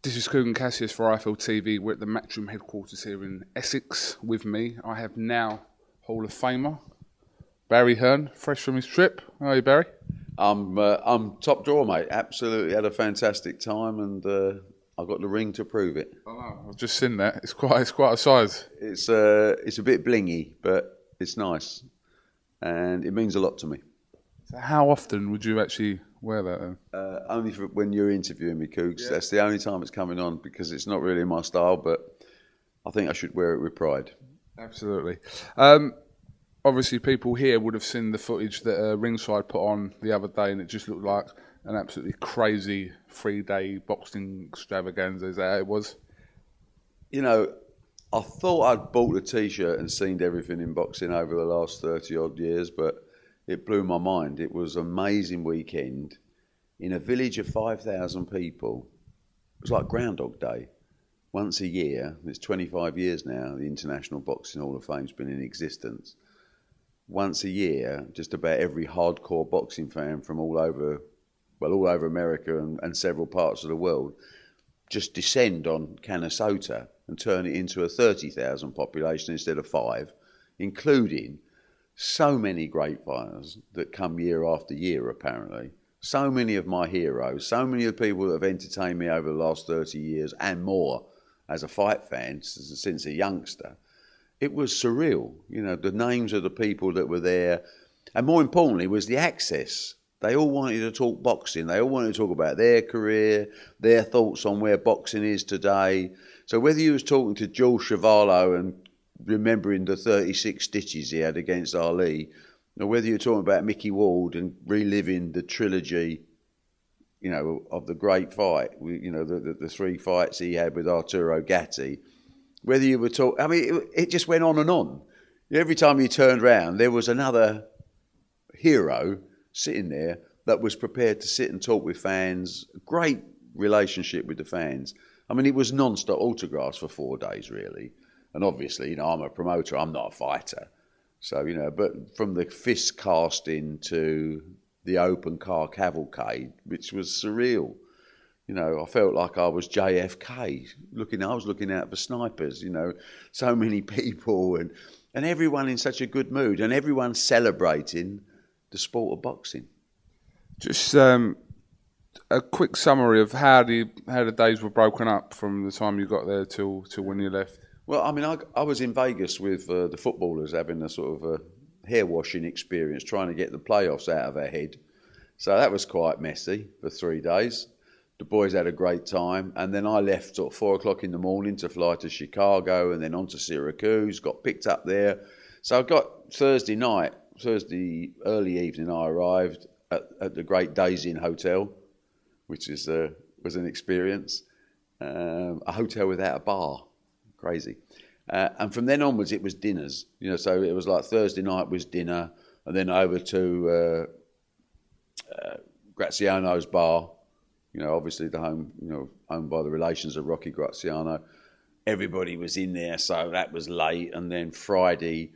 This is Coogan Cassius for IFL TV. We're at the Matchroom headquarters here in Essex. With me, I have now Hall of Famer Barry Hearn, fresh from his trip. How are you, Barry? I'm top drawer, mate. Absolutely had a fantastic time, and I got the ring to prove it. Oh, I've just seen that. It's quite a size. It's a bit blingy, but it's nice, and it means a lot to me. So how often would you actually wear that then? Only for when you're interviewing me, Cougs. Yeah. That's the only time it's coming on, because it's not really my style, but I think I should wear it with pride. Absolutely. Obviously, people here would have seen the footage that Ringside put on the other day, and it just looked like an absolutely crazy 3-day boxing extravaganza. Is that how it was? You know, I thought I'd bought a T-shirt and seen everything in boxing over the last 30-odd years, but it blew my mind. It was an amazing weekend in a village of 5,000 people. It was like Groundhog Day. Once a year, it's 25 years now, the International Boxing Hall of Fame's been in existence. Once a year, just about every hardcore boxing fan from all over America and several parts of the world just descend on Canasota and turn it into a 30,000 population instead of 5, including so many great fighters that come year after year, apparently. So many of my heroes, so many of the people that have entertained me over the last 30 years and more as a fight fan since a youngster. It was surreal, you know, the names of the people that were there. And more importantly was the access. They all wanted to talk boxing. They all wanted to talk about their career, their thoughts on where boxing is today. So whether you was talking to Jules Chevalo and remembering the 36 stitches he had against Ali, or whether you're talking about Mickey Ward and reliving the trilogy, you know, of the great fight, you know, the 3 fights he had with Arturo Gatti, whether you were talking, I mean, it just went on and on. Every time you turned around, there was another hero sitting there that was prepared to sit and talk with fans. Great relationship with the fans. I mean, it was non-stop autographs for 4 days, really. And obviously, you know, I'm a promoter, I'm not a fighter. So, you know, but from the fist casting to the open car cavalcade, which was surreal. You know, I felt like I was JFK. I was looking out for snipers, you know, so many people and everyone in such a good mood and everyone celebrating the sport of boxing. Just a quick summary of how the days were broken up from the time you got there till when you left. Well, I mean, I was in Vegas with the footballers having a sort of a hair washing experience, trying to get the playoffs out of our head. So that was quite messy for 3 days. The boys had a great time. And then I left at 4 o'clock in the morning to fly to Chicago and then on to Syracuse, got picked up there. So I got Thursday early evening, I arrived at the great Days Inn Hotel, which was an experience. A hotel without a bar. Crazy. And from then onwards, it was dinners. You know, so it was like Thursday night was dinner, and then over to Graziano's bar. You know, obviously the home, you know, owned by the relations of Rocky Graziano. Everybody was in there, so that was late. And then Friday,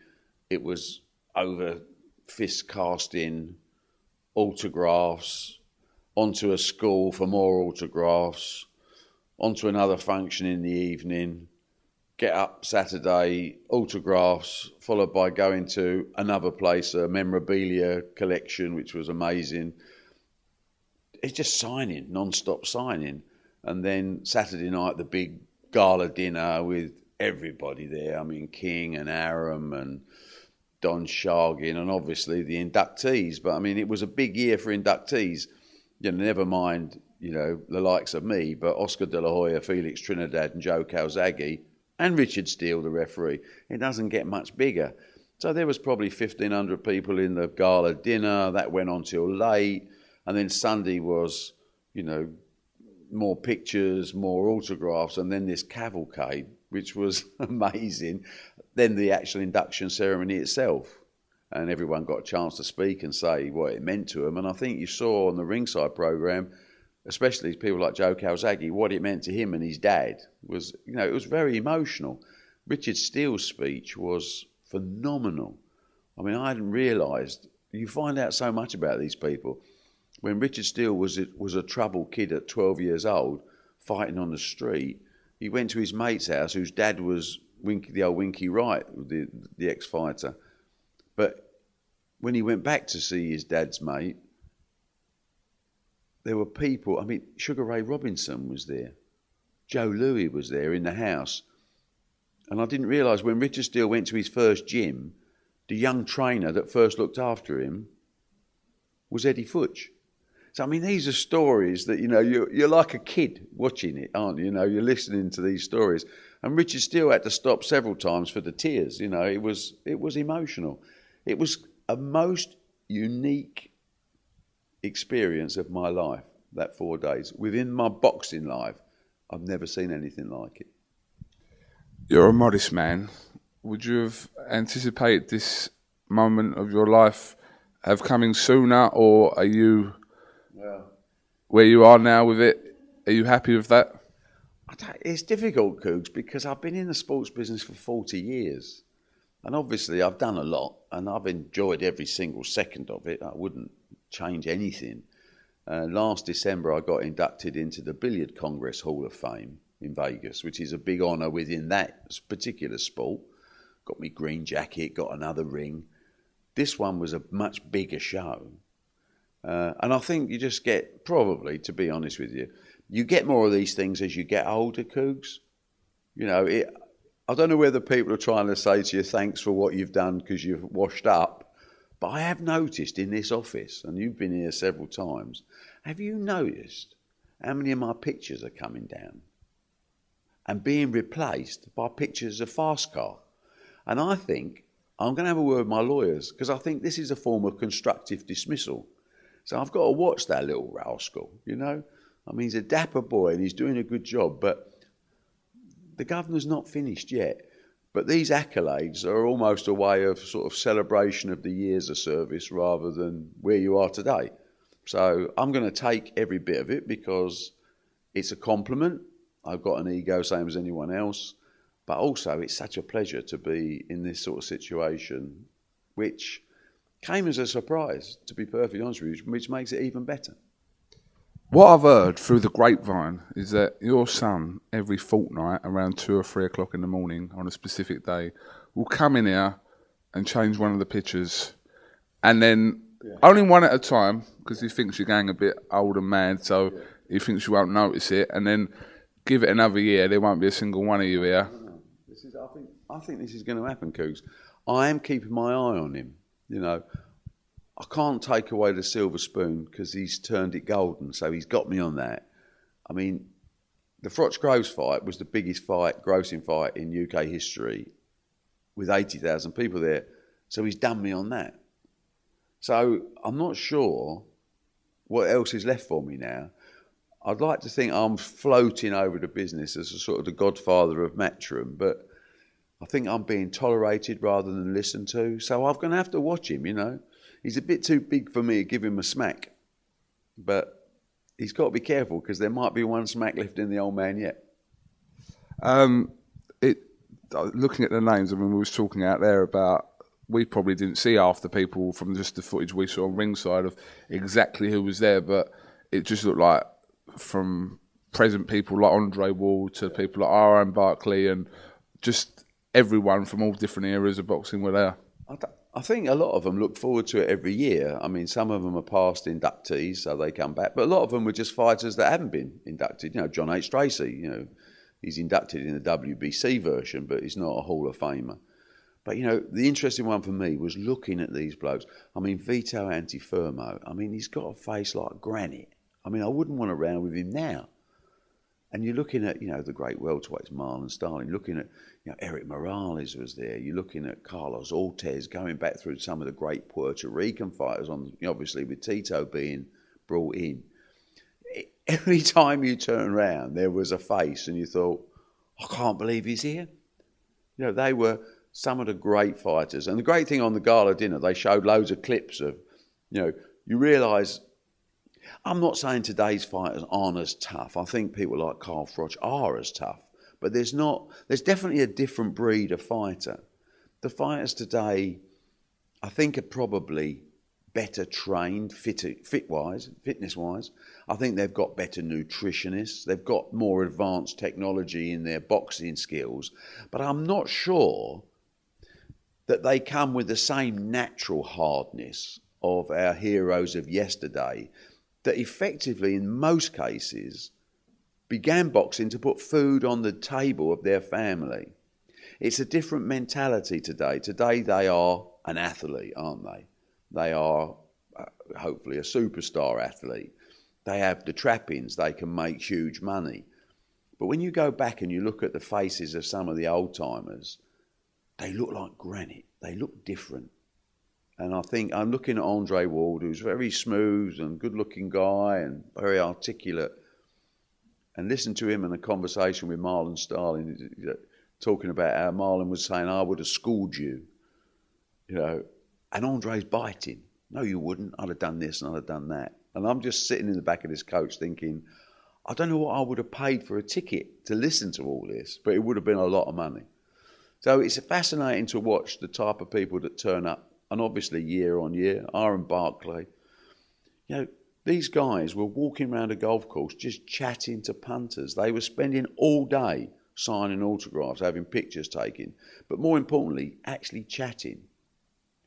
it was over fist casting, autographs, onto a school for more autographs, onto another function in the evening. Get up Saturday, autographs, followed by going to another place, a memorabilia collection, which was amazing. It's just signing, non-stop signing. And then Saturday night, the big gala dinner with everybody there. I mean, King and Aram and Don Shargin and obviously the inductees. But, I mean, it was a big year for inductees. You know, never mind, you know, the likes of me, but Oscar De La Hoya, Felix Trinidad and Joe Calzaghe and Richard Steele, the referee. It doesn't get much bigger. So there was probably 1,500 people in the gala dinner. That went on till late. And then Sunday was, you know, more pictures, more autographs, and then this cavalcade, which was amazing. Then the actual induction ceremony itself. And everyone got a chance to speak and say what it meant to them. And I think you saw on the Ringside programme, especially people like Joe Calzaghe, what it meant to him and his dad was, you know, it was very emotional. Richard Steele's speech was phenomenal. I mean, I hadn't realised, you find out so much about these people. When Richard Steele was a troubled kid at 12 years old, fighting on the street. He went to his mate's house, whose dad was the old Winky Wright, the ex-fighter. But when he went back to see his dad's mate, there were people. I mean, Sugar Ray Robinson was there. Joe Louis was there in the house. And I didn't realise when Richard Steele went to his first gym, the young trainer that first looked after him was Eddie Futch. So, I mean, these are stories that, you're like a kid watching it, aren't you? You're listening to these stories. And Richard Steele had to stop several times for the tears. It was emotional. It was a most unique experience of my life, that 4 days. Within my boxing life, I've never seen anything like it. You're a modest man. Would you have anticipated this moment of your life have coming sooner, or are you where you are now with it? Are you happy with that? It's difficult, Cougs, because I've been in the sports business for 40 years. And obviously I've done a lot, and I've enjoyed every single second of it. I wouldn't change anything. Last December I got inducted into the Billiard Congress Hall of Fame in Vegas, which is a big honour within that particular sport. Got me green jacket, got another ring. This one was a much bigger show. And I think you just get, probably, to be honest with you, you get more of these things as you get older, Cougs. I don't know whether people are trying to say to you, thanks for what you've done because you've washed up. But I have noticed in this office, and you've been here several times, have you noticed how many of my pictures are coming down and being replaced by pictures of fast car? And I think I'm going to have a word with my lawyers, because I think this is a form of constructive dismissal. So I've got to watch that little rascal, I mean, he's a dapper boy and he's doing a good job, but the governor's not finished yet. But these accolades are almost a way of sort of celebration of the years of service rather than where you are today. So I'm going to take every bit of it because it's a compliment. I've got an ego, same as anyone else. But also it's such a pleasure to be in this sort of situation, which came as a surprise, to be perfectly honest with you, which makes it even better. What I've heard through the grapevine is that your son, every fortnight, around 2 or 3 o'clock in the morning on a specific day, will come in here and change one of the pictures, and then only one at a time, because he thinks you're going a bit old and mad, so he thinks you won't notice it, and then give it another year, there won't be a single one of you here. I think this is going to happen, Cougs. I am keeping my eye on him. I can't take away the silver spoon because he's turned it golden, so he's got me on that. I mean, the Froch Groves fight was the biggest grossing fight in UK history, with 80,000 people there. So he's done me on that. So I'm not sure what else is left for me now. I'd like to think I'm floating over the business as a sort of the godfather of Matchroom, but I think I'm being tolerated rather than listened to. So I'm going to have to watch him, He's a bit too big for me to give him a smack. But he's got to be careful because there might be one smack left in the old man yet. Looking at the names, I mean, we was talking out there about, we probably didn't see half the people from just the footage we saw on ringside of exactly who was there, but it just looked like from present people like Andre Ward to people like R.M. Barkley and just everyone from all different eras of boxing were there. I think a lot of them look forward to it every year. I mean, some of them are past inductees, so they come back. But a lot of them were just fighters that haven't been inducted. John H. Tracy, he's inducted in the WBC version, but he's not a Hall of Famer. But, the interesting one for me was looking at these blokes. I mean, Vito Antifermo, I mean, he's got a face like granite. I mean, I wouldn't want to round with him now. And you're looking at, the great welterweights, Marlon Starling, looking at, Eric Morales was there. You're looking at Carlos Ortiz, going back through some of the great Puerto Rican fighters, obviously with Tito being brought in. Every time you turn around, there was a face and you thought, I can't believe he's here. They were some of the great fighters. And the great thing on the gala dinner, they showed loads of clips of, you realise, I'm not saying today's fighters aren't as tough. I think people like Carl Froch are as tough. But there's definitely a different breed of fighter. The fighters today, I think, are probably better trained, fitness-wise. I think they've got better nutritionists. They've got more advanced technology in their boxing skills. But I'm not sure that they come with the same natural hardness of our heroes of yesterday that effectively, in most cases, began boxing to put food on the table of their family. It's a different mentality today. Today they are an athlete, aren't they? They are hopefully a superstar athlete. They have the trappings. They can make huge money. But when you go back and you look at the faces of some of the old timers, they look like granite. They look different. And I think I'm looking at Andre Ward, who's very smooth and good-looking guy and very articulate. And listen to him in a conversation with Marlon Starling, talking about how Marlon was saying, I would have schooled you, and Andre's biting. No, you wouldn't. I'd have done this and I'd have done that. And I'm just sitting in the back of this coach thinking, I don't know what I would have paid for a ticket to listen to all this, but it would have been a lot of money. So it's fascinating to watch the type of people that turn up, and obviously year on year, Aaron Barclay. These guys were walking around a golf course just chatting to punters. They were spending all day signing autographs, having pictures taken, but more importantly, actually chatting.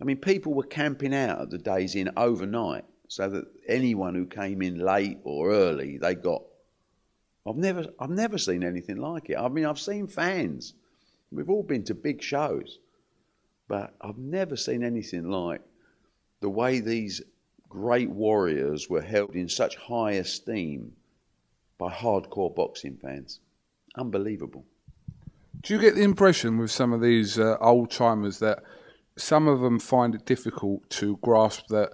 I mean, people were camping out at the Days Inn overnight so that anyone who came in late or early, they got. I've never seen anything like it. I mean, I've seen fans. We've all been to big shows, but I've never seen anything like the way these great warriors were held in such high esteem by hardcore boxing fans. Unbelievable. Do you get the impression with some of these old-timers that some of them find it difficult to grasp that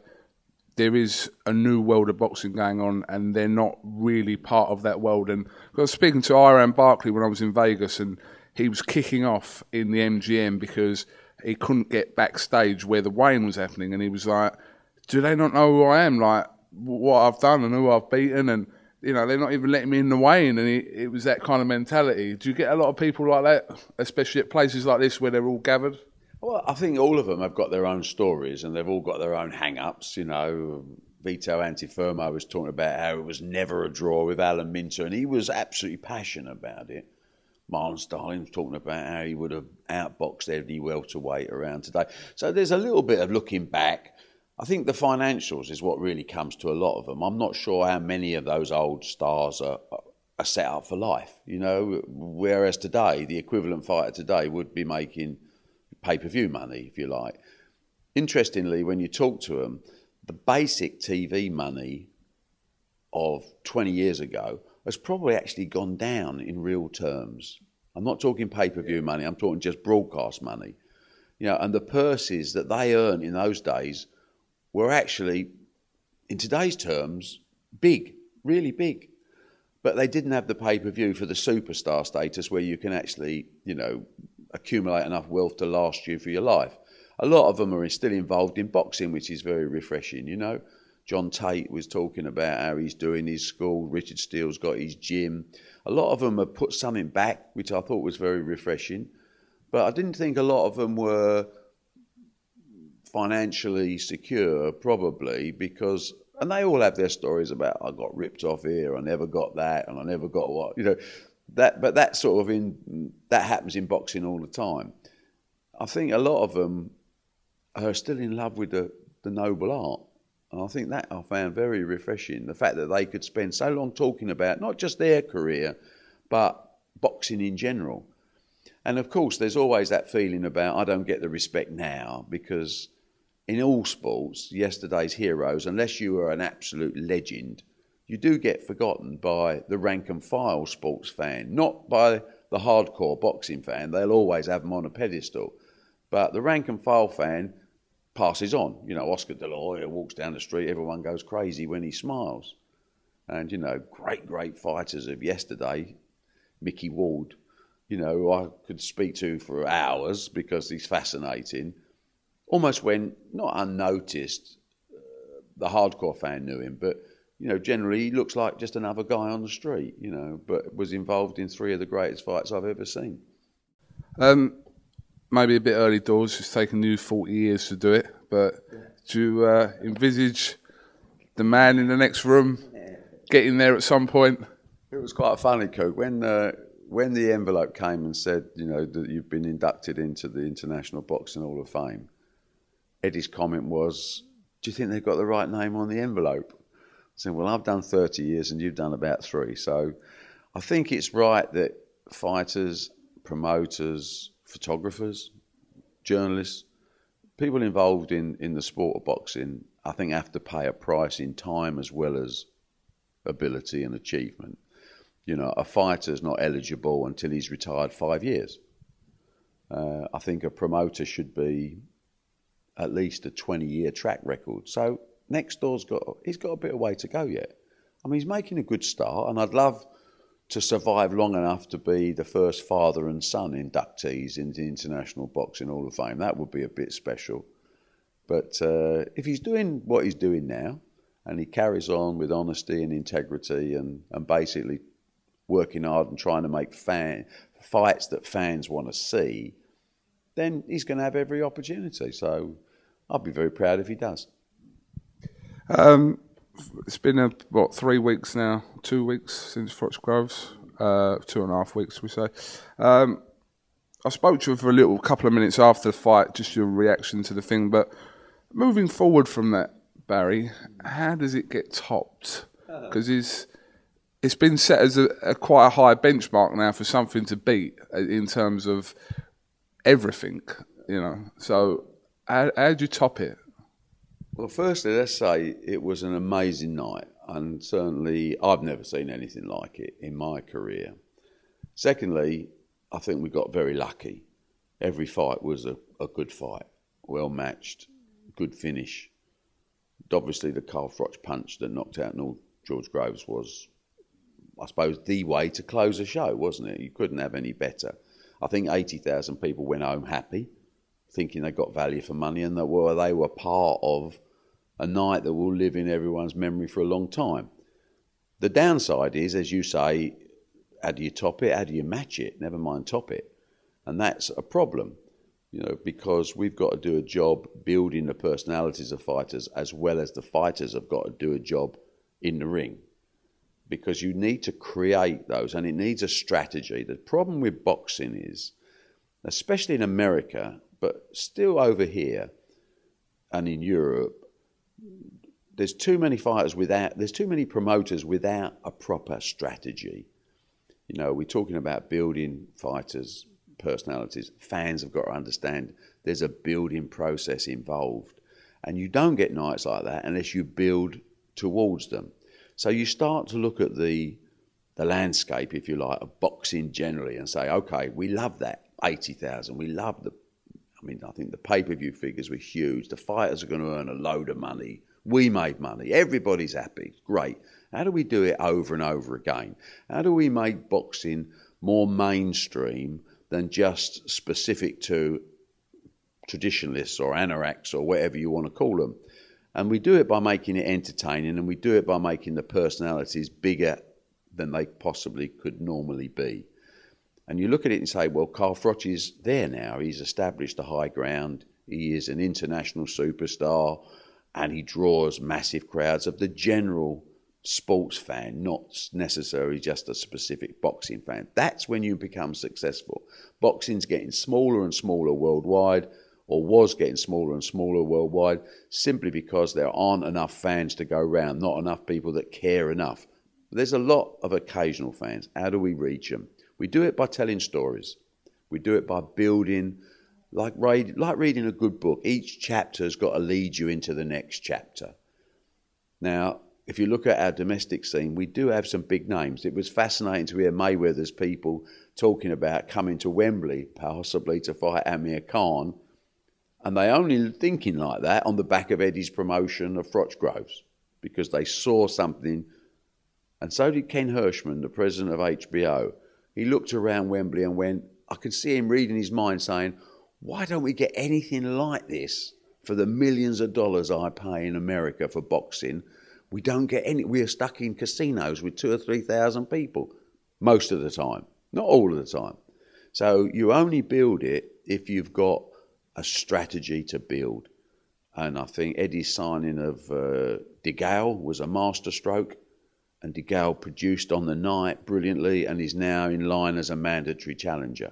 there is a new world of boxing going on and they're not really part of that world? And I was speaking to Aaron Barclay when I was in Vegas, and he was kicking off in the MGM because he couldn't get backstage where the weighing was happening, and he was like, do they not know who I am? Like, what I've done and who I've beaten, and they're not even letting me in the weigh-in. And it was that kind of mentality. Do you get a lot of people like that, especially at places like this where they're all gathered? Well, I think all of them have got their own stories, and they've all got their own hang-ups. Vito Antifermo was talking about how it was never a draw with Alan Minter, and he was absolutely passionate about it. Marlon Starling was talking about how he would have outboxed any welterweight around today. So there's a little bit of looking back. I think the financials is what really comes to a lot of them. I'm not sure how many of those old stars are set up for life, whereas today, the equivalent fighter today would be making pay-per-view money, if you like. Interestingly, when you talk to them, the basic TV money of 20 years ago has probably actually gone down in real terms. I'm not talking pay-per-view money, I'm talking just broadcast money. And the purses that they earned in those days were actually, in today's terms, big, really big. But they didn't have the pay-per-view for the superstar status where you can actually, accumulate enough wealth to last you for your life. A lot of them are still involved in boxing, which is very refreshing, John Tate was talking about how he's doing his school. Richard Steele's got his gym. A lot of them have put something back, which I thought was very refreshing. But I didn't think a lot of them were financially secure, probably, because, and they all have their stories about, I got ripped off here, I never got that, and I never got what, but that sort of that happens in boxing all the time. I think a lot of them are still in love with the noble art. And I think that I found very refreshing, the fact that they could spend so long talking about not just their career, but boxing in general. And of course, there's always that feeling about, I don't get the respect now, because in all sports, yesterday's heroes, unless you are an absolute legend, you do get forgotten by the rank and file sports fan, not by the hardcore boxing fan. They'll always have them on a pedestal. But the rank and file fan passes on. Oscar De La Hoya walks down the street, everyone goes crazy when he smiles. And, great fighters of yesterday, Mickey Ward, who I could speak to for hours because he's fascinating, almost went, not unnoticed, the hardcore fan knew him, but, generally he looks like just another guy on the street, but was involved in 3 of the greatest fights I've ever seen. Maybe a bit early doors, it's taken you 40 years to do it, but Do you envisage the man in the next room getting there at some point? It was quite funny, Coop, when the envelope came and said, that you've been inducted into the International Boxing Hall of Fame. Eddie's comment was, "Do you think they've got the right name on the envelope?" I said, "Well, I've done 30 years and you've done about 3. So I think it's right that fighters, promoters, photographers, journalists, people involved in the sport of boxing, I think have to pay a price in time as well as ability and achievement. A fighter's not eligible until he's retired 5 years. I think a promoter should be at least a 20-year track record. So next door's he's got a bit of way to go yet. I mean, he's making a good start, and I'd love to survive long enough to be the first father and son inductees into the International Boxing Hall of Fame. That would be a bit special. But if he's doing what he's doing now, and he carries on with honesty and integrity and basically working hard and trying to make fights that fans want to see, then he's going to have every opportunity. So I'd be very proud if he does. It's been 3 weeks now, 2 weeks since Froch Groves, 2.5 weeks we say. I spoke to you for a couple of minutes after the fight, just your reaction to the thing. But moving forward from that, Barry, how does it get topped? Because it's been set as quite a high benchmark now for something to beat in terms of everything, So how do you top it? Well, firstly, let's say it was an amazing night, and certainly I've never seen anything like it in my career. Secondly, I think we got very lucky. Every fight was a good fight, well matched, good finish. Obviously, the Carl Froch punch that knocked out George Groves was, I suppose, the way to close a show, wasn't it? You couldn't have any better. I think 80,000 people went home happy, thinking they got value for money, and that they were part of a night that will live in everyone's memory for a long time. The downside is, as you say, how do you top it? How do you match it? Never mind top it. And that's a problem, because we've got to do a job building the personalities of fighters as well as the fighters have got to do a job in the ring. Because you need to create those, and it needs a strategy. The problem with boxing is, especially in America, but still over here and in Europe, there's too many promoters without a proper strategy. We're talking about building fighters' personalities. Fans have got to understand there's a building process involved. And you don't get nights like that unless you build towards them. So you start to look at the landscape, if you like, of boxing generally and say, okay, we love that 80,000. We love I think the pay-per-view figures were huge. The fighters are going to earn a load of money. We made money. Everybody's happy. Great. How do we do it over and over again? How do we make boxing more mainstream than just specific to traditionalists or anoraks or whatever you want to call them? And we do it by making it entertaining, and we do it by making the personalities bigger than they possibly could normally be. And you look at it and say, well, Carl Froch is there now. He's established a high ground. He is an international superstar, and he draws massive crowds of the general sports fan, not necessarily just a specific boxing fan. That's when you become successful. Boxing's getting smaller and smaller worldwide, or was getting smaller and smaller worldwide, simply because there aren't enough fans to go round, not enough people that care enough. There's a lot of occasional fans. How do we reach them? We do it by telling stories. We do it by building, like reading a good book. Each chapter's got to lead you into the next chapter. Now, if you look at our domestic scene, we do have some big names. It was fascinating to hear Mayweather's people talking about coming to Wembley, possibly to fight Amir Khan, and they only thinking like that on the back of Eddie's promotion of Froch Groves, because they saw something. And so did Ken Hirschman, the president of HBO. He looked around Wembley and went, I could see him reading his mind saying, why don't we get anything like this for the millions of dollars I pay in America for boxing? We don't get any. We are stuck in casinos with 2,000 or 3,000 people most of the time, not all of the time. So you only build it if you've got a strategy to build. And I think Eddie's signing of De Gale was a masterstroke, and De Gale produced on the night brilliantly and is now in line as a mandatory challenger.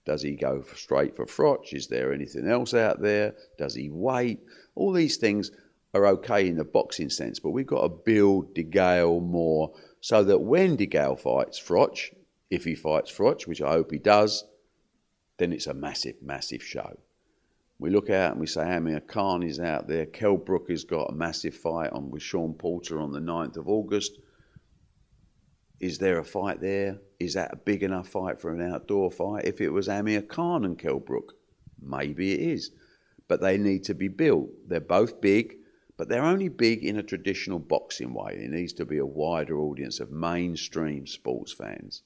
Does he go straight for Froch? Is there anything else out there? Does he wait? All these things are okay in the boxing sense, but we've got to build De Gale more so that when De Gale fights Froch, if he fights Froch, which I hope he does, then it's a massive, massive show. We look out and we say Amir Khan is out there. Kell Brook has got a massive fight on with Sean Porter on the 9th of August. Is there a fight there? Is that a big enough fight for an outdoor fight? If it was Amir Khan and Kell Brook, maybe it is. But they need to be built. They're both big, but they're only big in a traditional boxing way. It needs to be a wider audience of mainstream sports fans.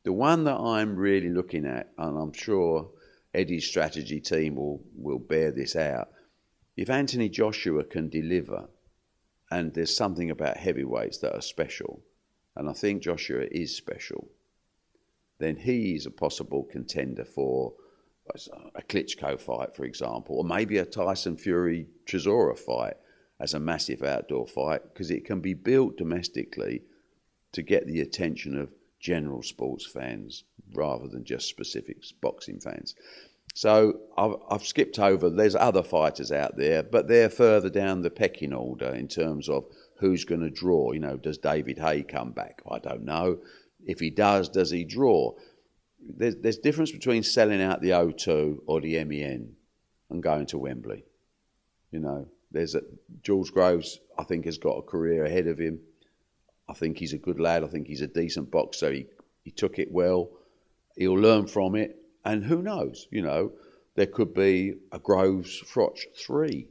The one that I'm really looking at, and I'm sure Eddie's strategy team will bear this out, if Anthony Joshua can deliver, and there's something about heavyweights that are special, and I think Joshua is special, then he is a possible contender for a Klitschko fight, for example, or maybe a Tyson Fury-Chisora fight as a massive outdoor fight, because it can be built domestically to get the attention of general sports fans rather than just specific boxing fans. So I've skipped over, there's other fighters out there, but they're further down the pecking order in terms of who's going to draw. You know, does David Haye come back? I don't know. If he does he draw? There's difference between selling out the O2 or the MEN and going to Wembley. You know, Jules Groves, I think, has got a career ahead of him. I think he's a good lad. I think he's a decent boxer. He took it well. He'll learn from it. And who knows, you know, there could be a Groves Froch 3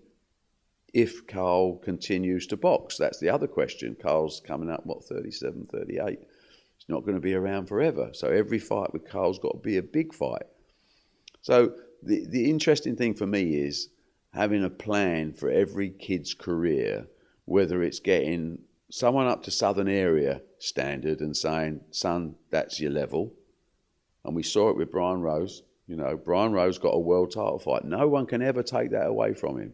if Carl continues to box. That's the other question. Carl's coming up, 37, 38. He's not going to be around forever. So every fight with Carl's got to be a big fight. So the interesting thing for me is having a plan for every kid's career, whether it's getting someone up to Southern Area standard and saying, son, that's your level. And we saw it with Brian Rose. You know, Brian Rose got a world title fight. No one can ever take that away from him.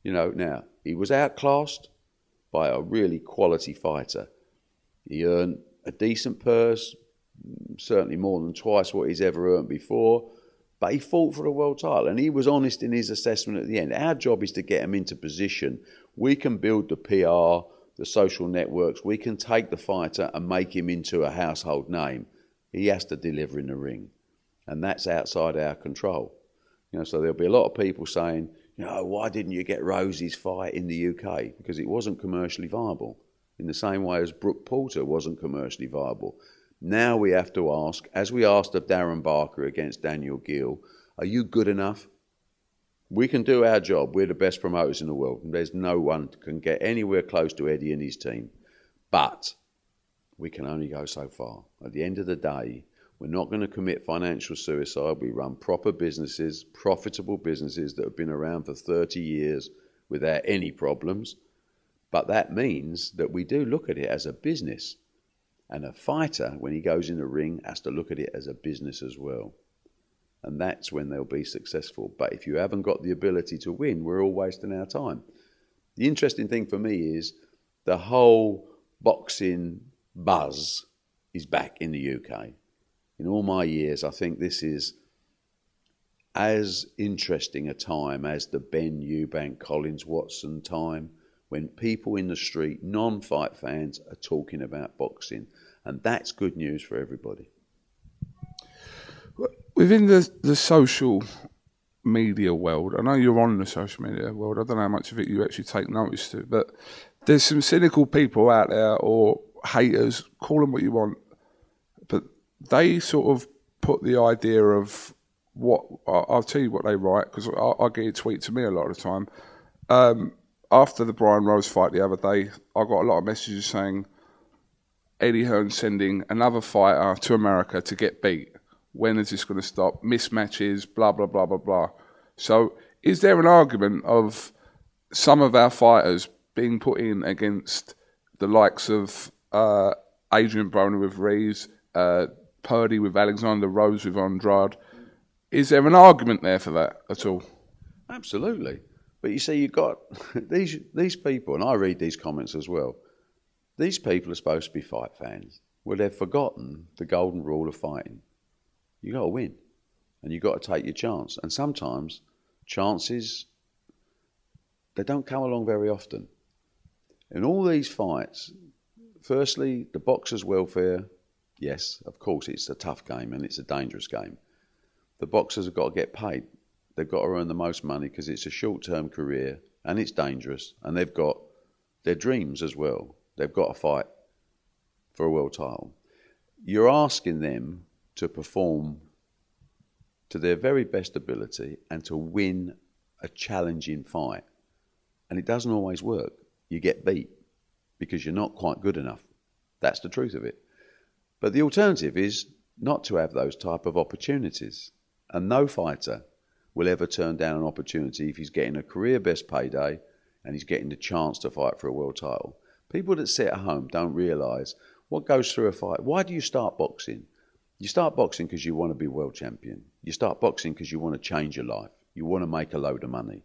You know, now, he was outclassed by a really quality fighter. He earned a decent purse, certainly more than twice what he's ever earned before, but he fought for a world title, and he was honest in his assessment at the end. Our job is to get him into position. We can build the PR, the social networks. We can take the fighter and make him into a household name. He has to deliver in the ring, and that's outside our control. You know, so there'll be a lot of people saying, you know, why didn't you get Rosie's fight in the UK? Because it wasn't commercially viable, in the same way as Brooke Porter wasn't commercially viable. Now we have to ask, as we asked of Darren Barker against Daniel Gill, are you good enough? We can do our job. We're the best promoters in the world. There's no one can get anywhere close to Eddie and his team. But we can only go so far. At the end of the day, we're not going to commit financial suicide. We run proper businesses, profitable businesses that have been around for 30 years without any problems. But that means that we do look at it as a business. And a fighter, when he goes in the ring, has to look at it as a business as well. And that's when they'll be successful. But if you haven't got the ability to win, we're all wasting our time. The interesting thing for me is the whole boxing buzz is back in the UK. In all my years, I think this is as interesting a time as the Ben Eubank, Collins Watson time, when people in the street, non-fight fans, are talking about boxing. And that's good news for everybody. Within the social media world, I know you're on the social media world, I don't know how much of it you actually take notice to, but there's some cynical people out there, or haters, call them what you want, but they sort of put the idea of what, I'll tell you what they write, because I get a tweet to me a lot of the time. After the Brian Rose fight the other day, I got a lot of messages saying Eddie Hearn sending another fighter to America to get beat. When is this going to stop? Mismatches, blah, blah, blah, blah, blah. So is there an argument of some of our fighters being put in against the likes of Adrian Broner with Reeves, Purdy with Alexander, Rose with Andrade? Is there an argument there for that at all? Absolutely. But you see, you've got these people, and I read these comments as well. These people are supposed to be fight fans. Well, they've forgotten the golden rule of fighting. You got to win, and you got to take your chance. And sometimes chances, they don't come along very often. In all these fights, firstly, the boxer's welfare. Yes, of course, it's a tough game and it's a dangerous game. The boxers have got to get paid. They've got to earn the most money because it's a short-term career and it's dangerous, and they've got their dreams as well. They've got to fight for a world title. You're asking them to perform to their very best ability and to win a challenging fight. And it doesn't always work. You get beat because you're not quite good enough. That's the truth of it. But the alternative is not to have those type of opportunities. And no fighter will ever turn down an opportunity if he's getting a career best payday and he's getting the chance to fight for a world title. People that sit at home don't realise what goes through a fight. Why do you start boxing? You start boxing because you want to be world champion. You start boxing because you want to change your life. You want to make a load of money.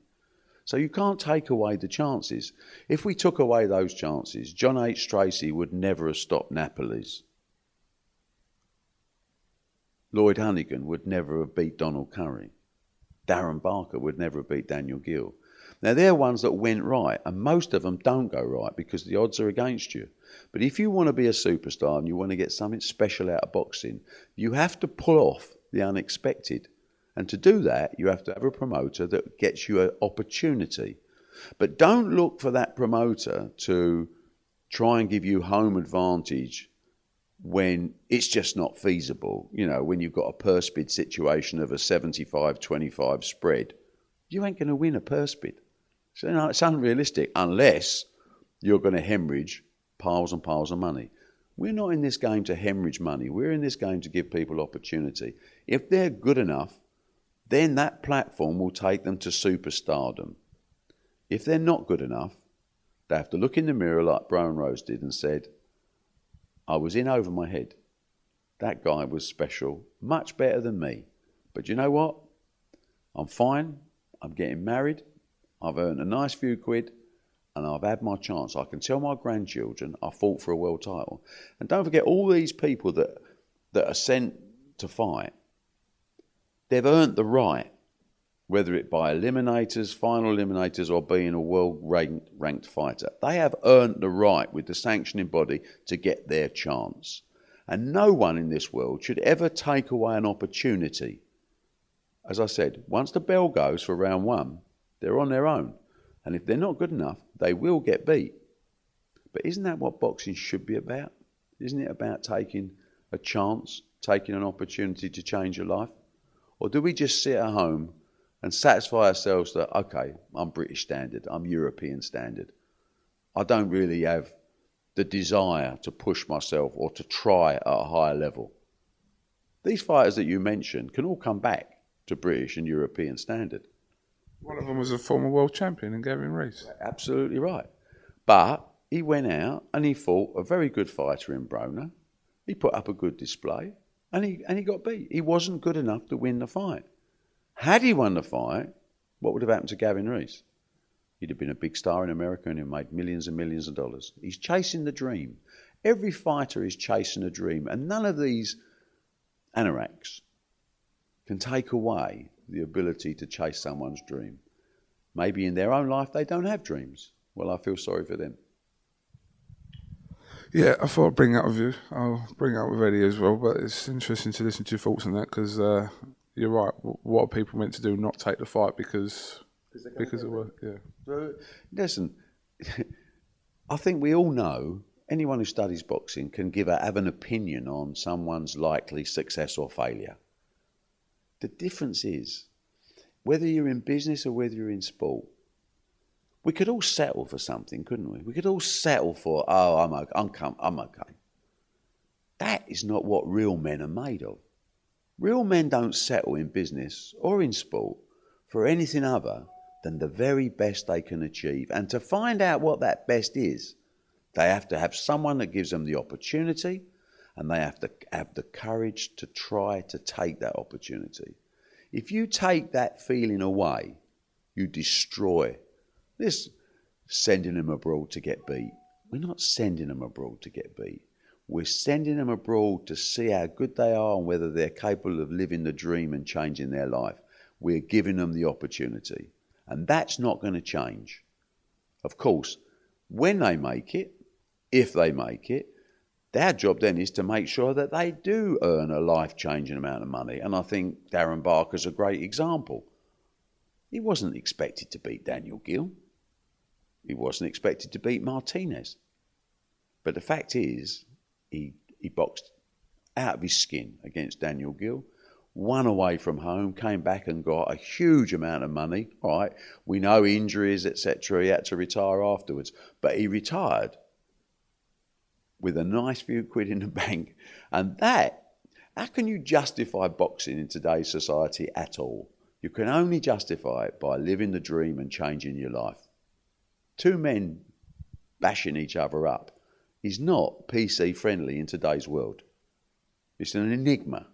So you can't take away the chances. If we took away those chances, John H. Tracy would never have stopped Napoli's. Lloyd Honeyghan would never have beat Donald Curry. Darren Barker would never have beat Daniel Gill. Now, they're ones that went right, and most of them don't go right because the odds are against you. But if you want to be a superstar and you want to get something special out of boxing, you have to pull off the unexpected. And to do that, you have to have a promoter that gets you an opportunity. But don't look for that promoter to try and give you home advantage when it's just not feasible. You know, when you've got a purse bid situation of a 75-25 spread, you ain't going to win a purse bid. So, you know, it's unrealistic unless you're going to hemorrhage piles and piles of money. We're not in this game to hemorrhage money. We're in this game to give people opportunity. If they're good enough, then that platform will take them to superstardom. If they're not good enough, they have to look in the mirror like Brian Rose did and said, I was in over my head. That guy was special, much better than me. But you know what? I'm fine. I'm getting married. I've earned a nice few quid and I've had my chance. I can tell my grandchildren I fought for a world title. And don't forget all these people that are sent to fight. They've earned the right, whether it by eliminators, final eliminators, or being a world-ranked fighter. They have earned the right with the sanctioning body to get their chance. And no one in this world should ever take away an opportunity. As I said, once the bell goes for round one, they're on their own. And if they're not good enough, they will get beat. But isn't that what boxing should be about? Isn't it about taking a chance, taking an opportunity to change your life? Or do we just sit at home and satisfy ourselves that, okay, I'm British standard, I'm European standard. I don't really have the desire to push myself or to try at a higher level. These fighters that you mentioned can all come back to British and European standard. One of them was a former world champion in Gavin Rees. Absolutely right. But he went out and he fought a very good fighter in Broner. He put up a good display and he got beat. He wasn't good enough to win the fight. Had he won the fight, what would have happened to Gavin Rees? He'd have been a big star in America and he'd made millions and millions of dollars. He's chasing the dream. Every fighter is chasing a dream, and none of these anoraks can take away the ability to chase someone's dream. Maybe in their own life they don't have dreams. Well, I feel sorry for them. Yeah, I thought I'd bring that with you. I'll bring it up with Eddie as well, but it's interesting to listen to your thoughts on that because you're right. What are people meant to do? Not take the fight because of work? Yeah. So, listen, I think we all know anyone who studies boxing can have an opinion on someone's likely success or failure. The difference is, whether you're in business or whether you're in sport, we could all settle for something, couldn't we? We could all settle for, oh, I'm okay. That is not what real men are made of. Real men don't settle in business or in sport for anything other than the very best they can achieve. And to find out what that best is, they have to have someone that gives them the opportunity, and they have to have the courage to try to take that opportunity. If you take that feeling away, you destroy This sending them abroad to get beat. We're not sending them abroad to get beat. We're sending them abroad to see how good they are and whether they're capable of living the dream and changing their life. We're giving them the opportunity. And that's not going to change. Of course, when they make it, if they make it, their job then is to make sure that they do earn a life-changing amount of money. And I think Darren Barker's a great example. He wasn't expected to beat Daniel Gill. He wasn't expected to beat Martinez. But the fact is, he boxed out of his skin against Daniel Gill, won away from home, came back and got a huge amount of money. All right, we know injuries, etc. He had to retire afterwards. But he retired with a nice few quid in the bank. And that, how can you justify boxing in today's society at all? You can only justify it by living the dream and changing your life. Two men bashing each other up is not PC friendly in today's world. It's an enigma.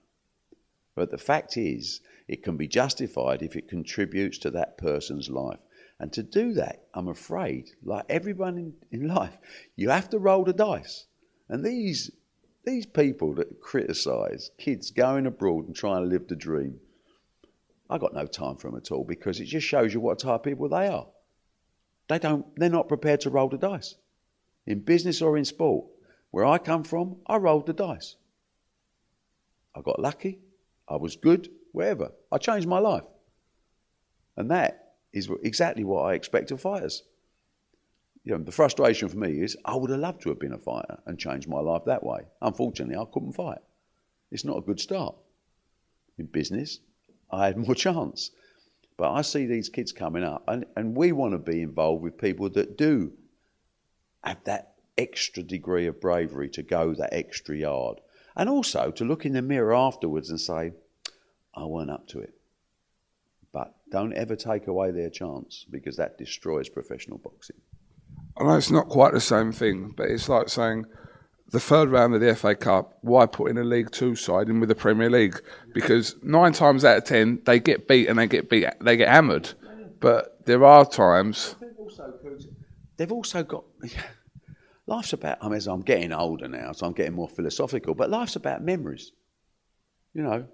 But the fact is, it can be justified if it contributes to that person's life. And to do that, I'm afraid, like everyone in life, you have to roll the dice. And these people that criticise kids going abroad and trying to live the dream, I got no time for them at all, because it just shows you what type of people they are. They're not prepared to roll the dice. In business or in sport, where I come from, I rolled the dice. I got lucky, I was good, wherever. I changed my life. And that is exactly what I expect of fighters. You know, the frustration for me is I would have loved to have been a fighter and changed my life that way. Unfortunately, I couldn't fight. It's not a good start. In business, I had more chance. But I see these kids coming up, and we want to be involved with people that do have that extra degree of bravery to go that extra yard. And also to look in the mirror afterwards and say, I weren't up to it. But don't ever take away their chance, because that destroys professional boxing. I know it's not quite the same thing, but it's like saying the third round of the FA Cup, why put in a League Two side in with the Premier League? Because 9 times out of 10, they get beat and they get hammered. But there are times... They've also got... Life's about... I mean, I'm getting older now, so I'm getting more philosophical, but life's about memories. You know,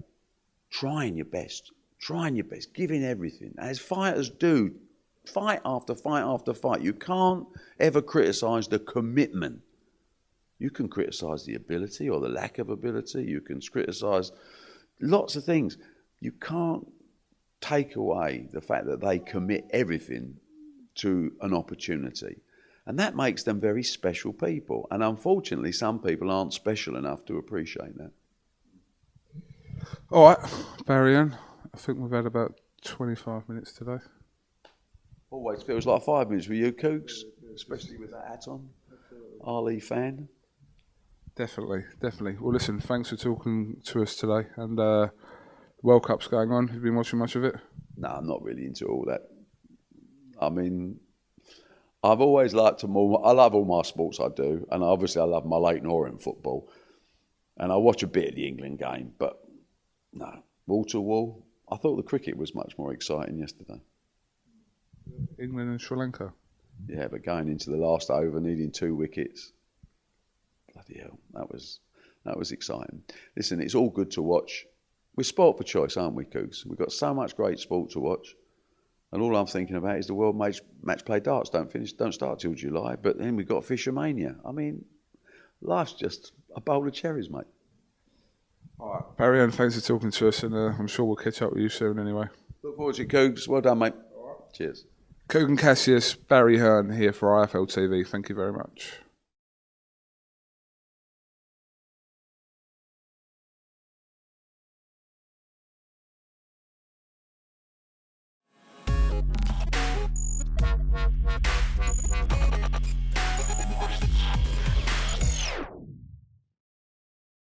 trying your best, giving everything. As fighters do, fight after fight after fight. You can't ever criticise the commitment. You can criticise the ability or the lack of ability. You can criticise lots of things. You can't take away the fact that they commit everything to an opportunity. And that makes them very special people. And unfortunately, some people aren't special enough to appreciate that. All right, Barry Ann, I think we've had about 25 minutes today. Always feels like 5 minutes with you, Cougs, especially with that hat on. Ali fan. Definitely. Well, listen, thanks for talking to us today. And the World Cup's going on. Have you been watching much of it? No, I'm not really into all that. I mean, I've always liked to more. I love all my sports, I do. And obviously I love my Leyton Orient football. And I watch a bit of the England game, but no, wall to wall. I thought the cricket was much more exciting yesterday. England and Sri Lanka? Yeah, but going into the last over, needing 2 wickets. Bloody hell, that was exciting. Listen, it's all good to watch. We're sport for choice, aren't we, Cougs? We've got so much great sport to watch. And all I'm thinking about is the World Match Play Darts don't start till July. But then we've got Fishermania. I mean, life's just a bowl of cherries, mate. All right, Barry Ann, thanks for talking to us, and I'm sure we'll catch up with you soon anyway. Look forward to it, Cougs. Well done, mate. All right. Cheers. Cougan Cassius, Barry Hearn here for IFL TV. Thank you very much.